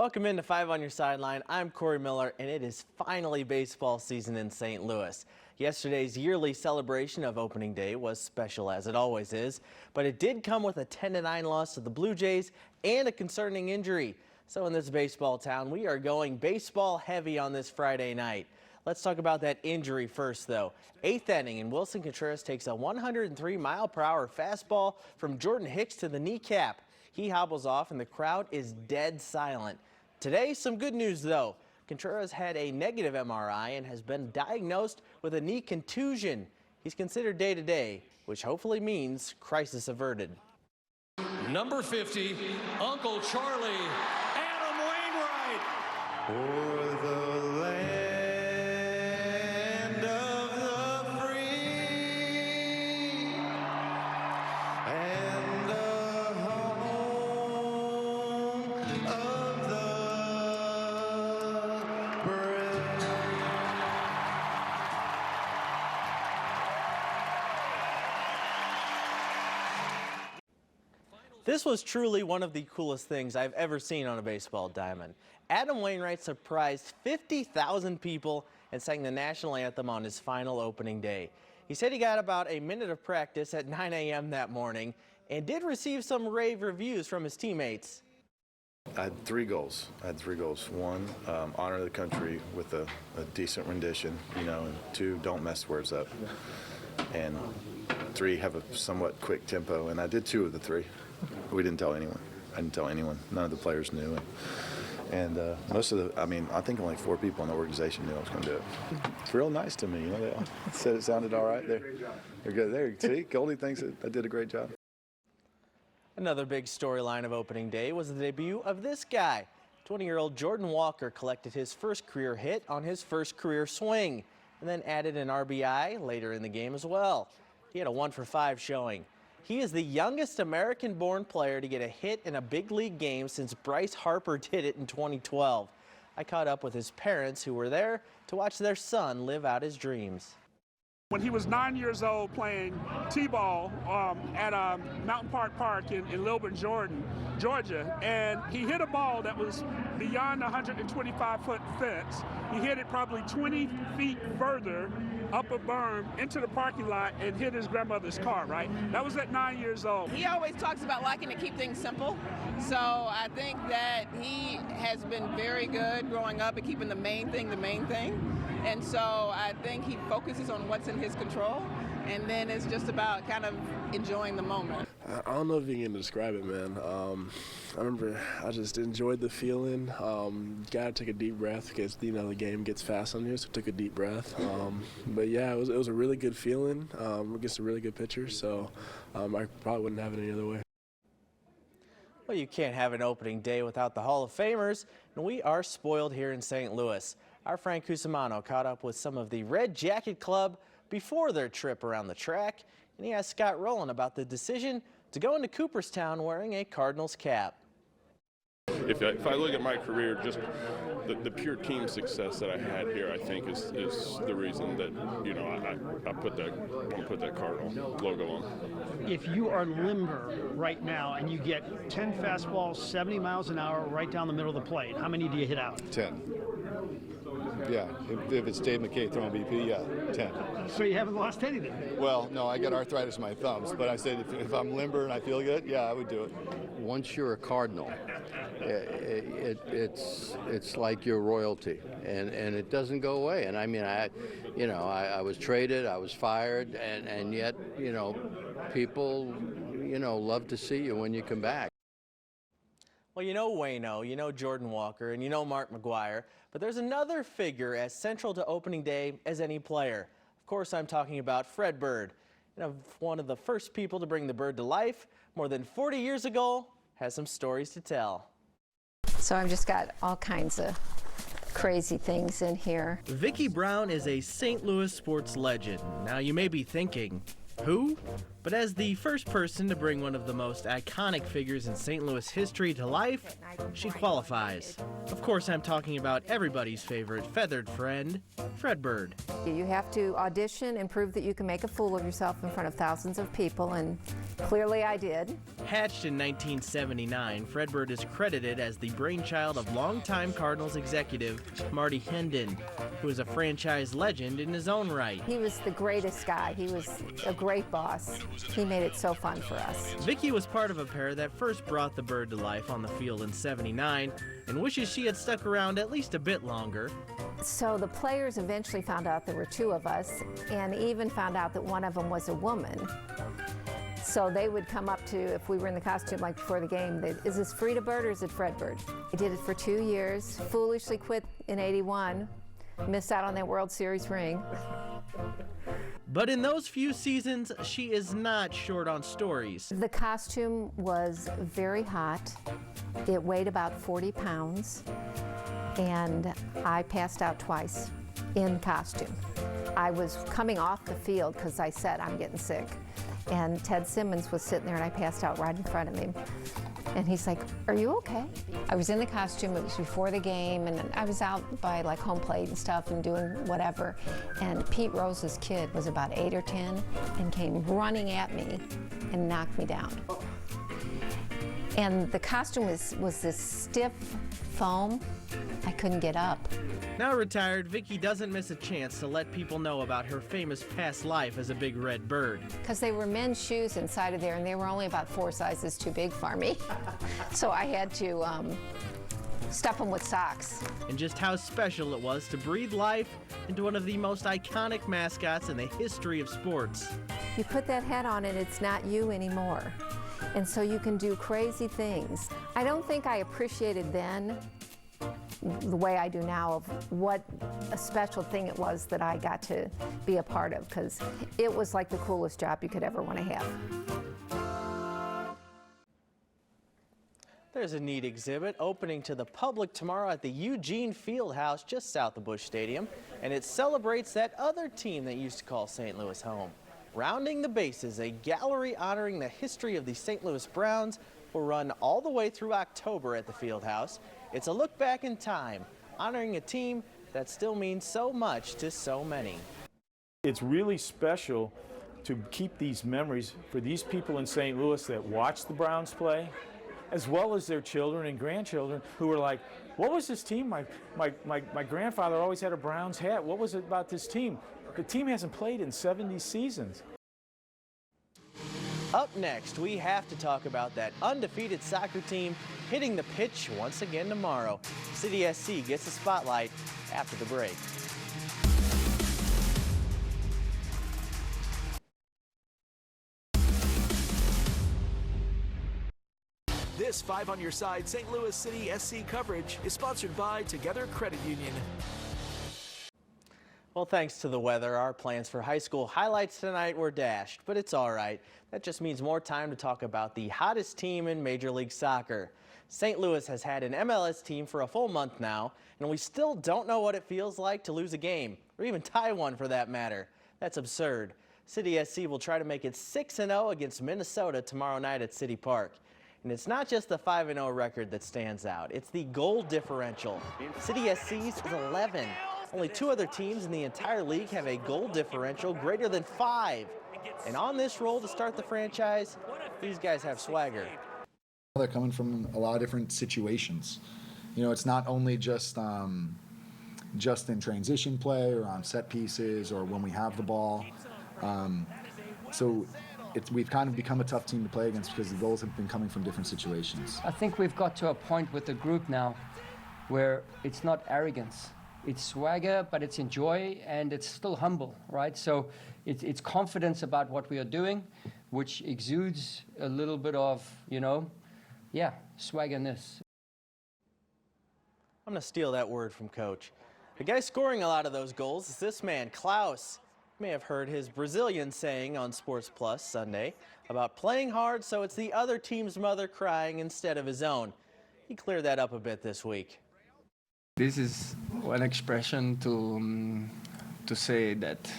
Welcome into 5 on your Sideline. I'm Corey Miller, and it is finally baseball season in St. Louis. Yesterday's yearly celebration of opening day was special, as it always is, but it did come with a 10-9 loss to the Blue Jays and a concerning injury. So in this baseball town, we are going baseball heavy on this Friday night. Let's talk about that injury first, though. 8th inning, and Wilson Contreras takes a 103-mile-per-hour fastball from Jordan Hicks to the kneecap. He hobbles off, and the crowd is dead silent. Today, some good news, though. Contreras had a negative MRI and has been diagnosed with a knee contusion. He's considered day-to-day, which hopefully means crisis averted. Number 50, Uncle Charlie, Adam Wainwright. For the land of the free and the home of the brave. This was truly one of the coolest things I've ever seen on a baseball diamond. Adam Wainwright surprised 50,000 people and sang the national anthem on his final opening day. He said he got about a minute of practice at 9 a.m. that morning and did receive some rave reviews from his teammates. I had three goals. One, honor the country with a decent rendition, and 2, don't mess words up. And 3, have a somewhat quick tempo, and I did 2 of the 3. We didn't tell anyone. I didn't tell anyone. None of the players knew. And most of I think only 4 people in the organization knew I was going to do it. It's real nice to me. They all said it sounded all right. They're good. There, see, Goldie thinks I did a great job. Another big storyline of opening day was the debut of this guy. 20-year-old Jordan Walker collected his first career hit on his first career swing and then added an RBI later in the game as well. He had a 1-for-5 showing. He is the youngest American-born player to get a hit in a big league game since Bryce Harper did it in 2012. I caught up with his parents who were there to watch their son live out his dreams. When he was 9 years old playing T-ball at Mountain Park in Lilburn, Georgia, and he hit a ball that was beyond the 125-foot fence. He hit it probably 20 feet further up a berm into the parking lot and hit his grandmother's car, right? That was at 9 years old. He always talks about liking to keep things simple. So I think that he has been very good growing up at keeping the main thing the main thing. And so I think he focuses on what's in his control, and then it's just about kind of enjoying the moment. I don't know if you can describe it, man. I remember I just enjoyed the feeling. Gotta take a deep breath because the game gets fast on you, so I took a deep breath. But yeah, it was a really good feeling against a really good pitcher, so I probably wouldn't have it any other way. Well, you can't have an opening day without the Hall of Famers, and we are spoiled here in St. Louis. Our Frank Cusimano caught up with some of the Red Jacket Club before their trip around the track, and he asked Scott Rowland about the decision to go into Cooperstown wearing a Cardinals cap. If I look at my career, just the pure team success that I had here, I think is the reason that I put that Cardinal logo on. If you are limber right now and you get 10 fastballs, 70 miles an hour right down the middle of the plate, how many do you hit out? 10. Yeah, if it's Dave McKay throwing BP, yeah, 10. So you haven't lost anything? Well, no, I got arthritis in my thumbs, but I said if I'm limber and I feel good, yeah, I would do it. Once you're a Cardinal, it's like your royalty, and it doesn't go away. And I mean, I was traded, I was fired, and yet, people, love to see you when you come back. Well, you know Waino, you know Jordan Walker, and you know Mark McGwire, but there's another figure as central to opening day as any player. Of course, I'm talking about Fred Bird. One of the first people to bring the bird to life more than 40 years ago, has some stories to tell. So I've just got all kinds of crazy things in here. Vicki Brown is a St. Louis sports legend. Now you may be thinking, Who? But as the first person to bring one of the most iconic figures in St. Louis history to life, she qualifies. Of course, I'm talking about everybody's favorite feathered friend, Fred Bird. You have to audition and prove that you can make a fool of yourself in front of thousands of people, and clearly I did. Hatched in 1979, Fred Bird is credited as the brainchild of longtime Cardinals executive Marty Hendon, who is a franchise legend in his own right. He was the greatest guy. He was a great boss. He made it so fun for us. Vicky was part of a pair that first brought the bird to life on the field in '79 and wishes she had stuck around at least a bit longer. So the players eventually found out there were two of us, and even found out that one of them was a woman. So they would come up to, if we were in the costume like before the game, is this Frida Bird or is it Fred Bird? I did it for 2 years, foolishly quit in '81, missed out on that World Series ring. But in those few seasons, she is not short on stories. The costume was very hot. It weighed about 40 pounds, and I passed out twice in costume. I was coming off the field because I said, I'm getting sick. And Ted Simmons was sitting there, and I passed out right in front of him. And he's like, are you okay? I was in the costume, it was before the game, and I was out by like home plate and stuff and doing whatever. And Pete Rose's kid was about 8 or 10 and came running at me and knocked me down. And the costume was this stiff foam. I couldn't get up. Now retired, Vicky doesn't miss a chance to let people know about her famous past life as a big red bird. Because they were men's shoes inside of there, and they were only about 4 sizes too big for me. So I had to stuff them with socks. And just how special it was to breathe life into one of the most iconic mascots in the history of sports. You put that hat on and it's not you anymore. And so you can do crazy things. I don't think I appreciated then the way I do now of what a special thing it was that I got to be a part of, because it was like the coolest job you could ever want to have. There's a neat exhibit opening to the public tomorrow at the Eugene Fieldhouse just south of Busch Stadium, and it celebrates that other team that used to call St. Louis home. Rounding the bases, a gallery honoring the history of the St. Louis Browns will run all the way through October at the Fieldhouse. It's a look back in time, honoring a team that still means so much to so many. It's really special to keep these memories for these people in St. Louis that watch the Browns play, as well as their children and grandchildren who are like, what was this team? My grandfather always had a Browns hat. What was it about this team? The team hasn't played in 70 seasons. Up next, we have to talk about that undefeated soccer team hitting the pitch once again tomorrow. City SC gets the spotlight after the break. This 5 on Your Side St. Louis City SC coverage is sponsored by Together Credit Union. Well, thanks to the weather, our plans for high school highlights tonight were dashed, but it's all right. That just means more time to talk about the hottest team in Major League Soccer. St. Louis has had an MLS team for a full month now, and we still don't know what it feels like to lose a game, or even tie one for that matter. That's absurd. City SC will try to make it 6-0 against Minnesota tomorrow night at City Park. And it's not just the 5-0 record that stands out, it's the goal differential. City SC's is 11. Only 2 other teams in the entire league have a goal differential greater than 5. And on this roll to start the franchise, these guys have swagger. They're coming from a lot of different situations. You know, it's not only just in transition play or on set pieces or when we have the ball. So we've kind of become a tough team to play against because the goals have been coming from different situations. I think we've got to a point with the group now where it's not arrogance. It's swagger, but it's enjoy, and it's still humble, right? So it's confidence about what we are doing, which exudes a little bit of, swaggerness. I'm going to steal that word from Coach. The guy scoring a lot of those goals is this man, Klaus. You may have heard his Brazilian saying on Sports Plus Sunday about playing hard so it's the other team's mother crying instead of his own. He cleared that up a bit this week. This is one expression to say that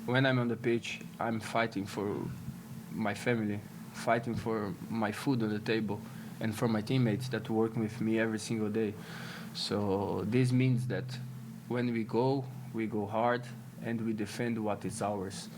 when I'm on the pitch, I'm fighting for my family, fighting for my food on the table, and for my teammates that work with me every single day. So this means that when we go hard and we defend what is ours.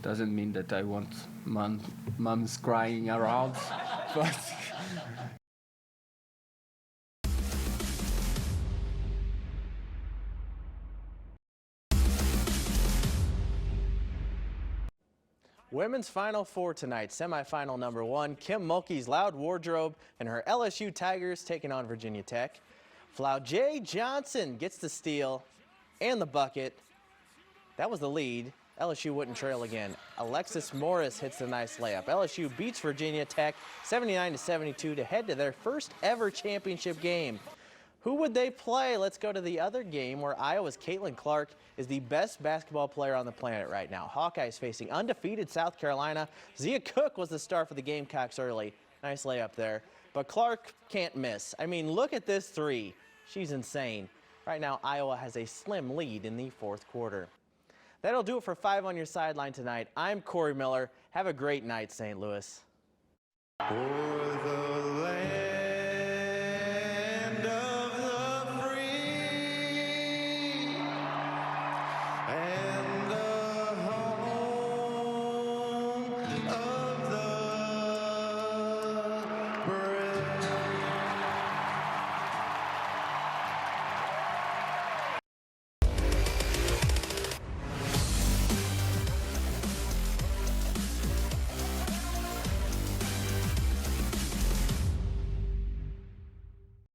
Doesn't mean that I want moms crying around, but. Women's Final Four tonight. Semifinal number 1, Kim Mulkey's Loud Wardrobe and her LSU Tigers taking on Virginia Tech. Flau'jae Johnson gets the steal and the bucket. That was the lead. LSU wouldn't trail again. Alexis Morris hits the nice layup. LSU beats Virginia Tech 79-72 to head to their first ever championship game. Who would they play? Let's go to the other game where Iowa's Caitlin Clark is the best basketball player on the planet right now. Hawkeyes facing undefeated South Carolina. Zia Cook was the star for the Gamecocks early. Nice layup there. But Clark can't miss. I mean, look at this three. She's insane. Right now, Iowa has a slim lead in the fourth quarter. That'll do it for 5 on your sideline tonight. I'm Corey Miller. Have a great night, St. Louis. For the